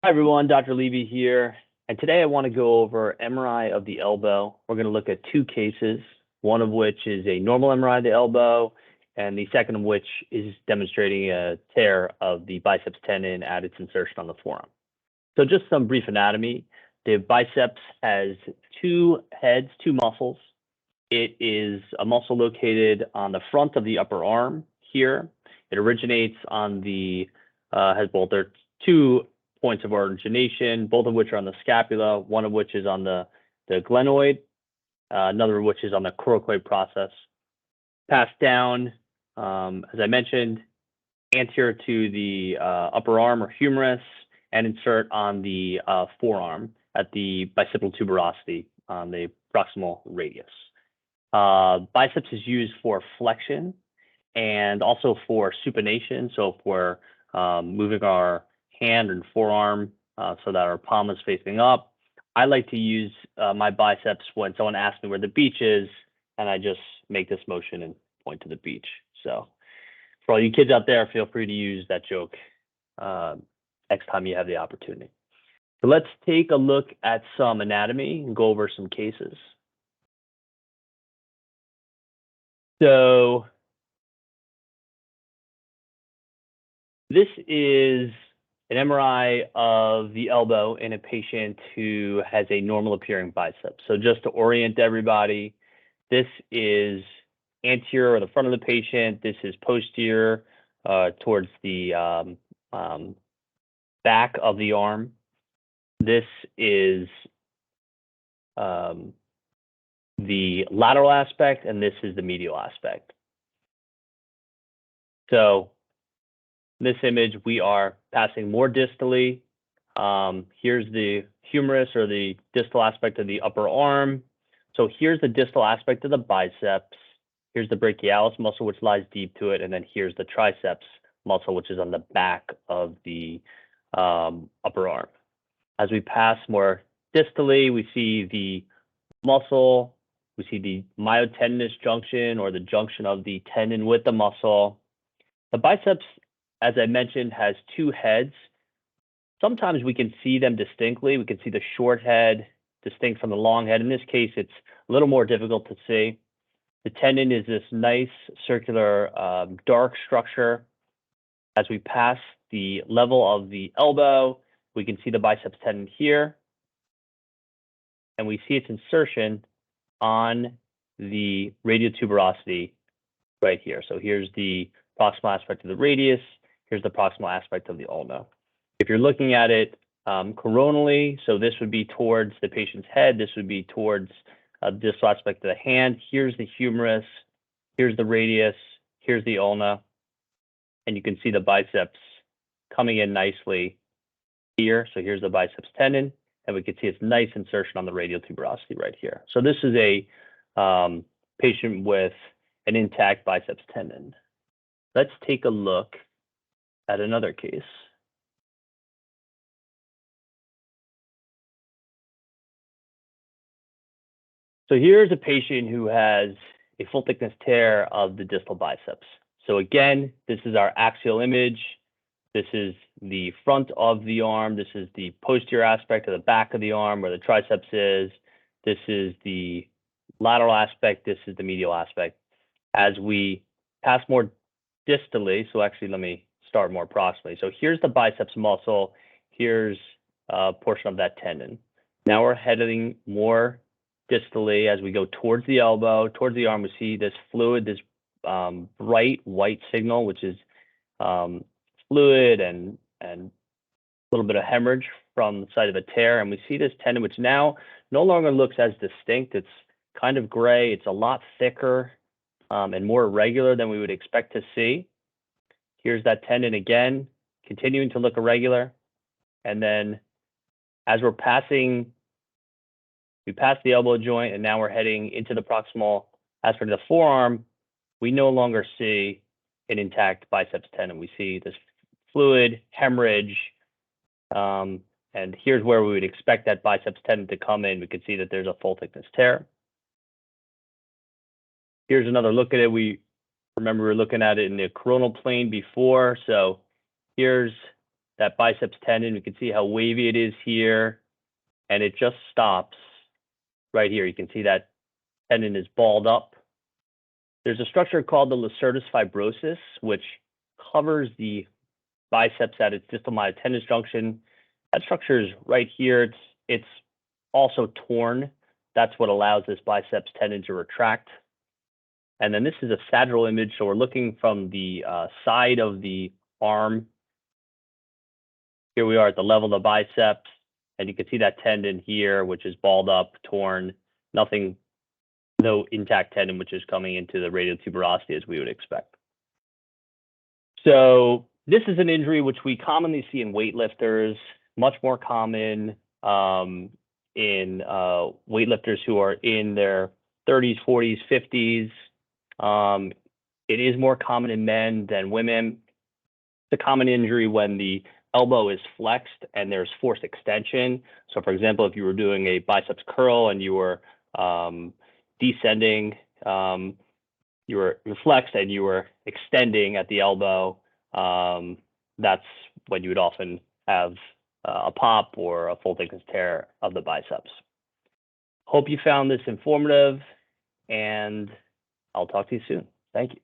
Hi everyone, Dr. Levy here, and today I want to go over MRI of the elbow. We're going to look at two cases, one of which is a normal MRI of the elbow, and the second of which is demonstrating a tear of the biceps tendon at its insertion on the forearm. So just some brief anatomy. The biceps has two heads, two muscles. It is a muscle located on the front of the upper arm here. It originates on the, there are two points of origination, both of which are on the scapula, one of which is on the glenoid, another of which is on the coracoid process. Passed down, as I mentioned, anterior to the upper arm or humerus, and insert on the forearm at the bicipital tuberosity on the proximal radius. Biceps is used for flexion and also for supination. So if we're moving our hand and forearm so that our palm is facing up, I like to use my biceps when someone asks me where the beach is, and I just make this motion and point to the beach. So for all you kids out there, feel free to use that joke next time you have the opportunity. So let's take a look at some anatomy and go over some cases. So this is an MRI of the elbow in a patient who has a normal appearing bicep. So just to orient everybody, this is anterior or the front of the patient. This is posterior towards the back of the arm. This is the lateral aspect, and this is the medial aspect. So in this image, we are passing more distally. Here's the humerus or the distal aspect of the upper arm. So here's the distal aspect of the biceps. Here's the brachialis muscle, which lies deep to it. And then here's the triceps muscle, which is on the back of the upper arm. As we pass more distally, we see the muscle. We see the myotendinous junction or the junction of the tendon with the muscle. The biceps, as I mentioned, has two heads. Sometimes we can see them distinctly. We can see the short head distinct from the long head. In this case, it's a little more difficult to see. The tendon is this nice circular dark structure. As we pass the level of the elbow, we can see the biceps tendon here. And we see its insertion on the radial tuberosity right here. So here's the proximal aspect of the radius. Here's the proximal aspect of the ulna. If you're looking at it coronally, so this would be towards the patient's head. This would be towards the distal aspect of the hand. Here's the humerus. Here's the radius. Here's the ulna. And you can see the biceps coming in nicely here. So here's the biceps tendon. And we can see its nice insertion on the radial tuberosity right here. So this is a patient with an intact biceps tendon. Let's take a look at another case. So here's a patient who has a full thickness tear of the distal biceps. So again, this is our axial image. This is the front of the arm. This is the posterior aspect of the back of the arm where the triceps is. This is the lateral aspect. This is the medial aspect. As we pass more distally, so actually let me start more proximally. So here's the biceps muscle. Here's a portion of that tendon. Now we're heading more distally as we go towards the elbow, towards the arm. We see this fluid, this bright white signal, which is fluid and a little bit of hemorrhage from the site of a tear. And we see this tendon, which now no longer looks as distinct. It's kind of gray. It's a lot thicker and more irregular than we would expect to see. Here's that tendon again, continuing to look irregular. And then as we're passing, we pass the elbow joint, and now we're heading into the proximal aspect of the forearm. We no longer see an intact biceps tendon. We see this fluid, hemorrhage, and here's where we would expect that biceps tendon to come in. We can see that there's a full thickness tear. Here's another look at it. Remember we were looking at it in the coronal plane before. So here's that biceps tendon. We can see how wavy it is here, and it just stops right here. You can see that tendon is balled up. There's a structure called the lacertus fibrosus, which covers the biceps at its distal myotendinous junction. That structure is right here. It's also torn. That's what allows this biceps tendon to retract. And then this is a sagittal image. So we're looking from the side of the arm. Here we are at the level of the biceps, and you can see that tendon here, which is balled up, torn, no intact tendon, which is coming into the radial tuberosity as we would expect. So this is an injury which we commonly see in weightlifters, much more common in weightlifters who are in their 30s, 40s, 50s. It is more common in men than women. It's a common injury when the elbow is flexed and there's forced extension. So for example, if you were doing a biceps curl and you were descending, you were flexed and you were extending at the elbow, that's when you would often have a pop or a full thickness tear of the biceps. Hope you found this informative, and I'll talk to you soon. Thank you.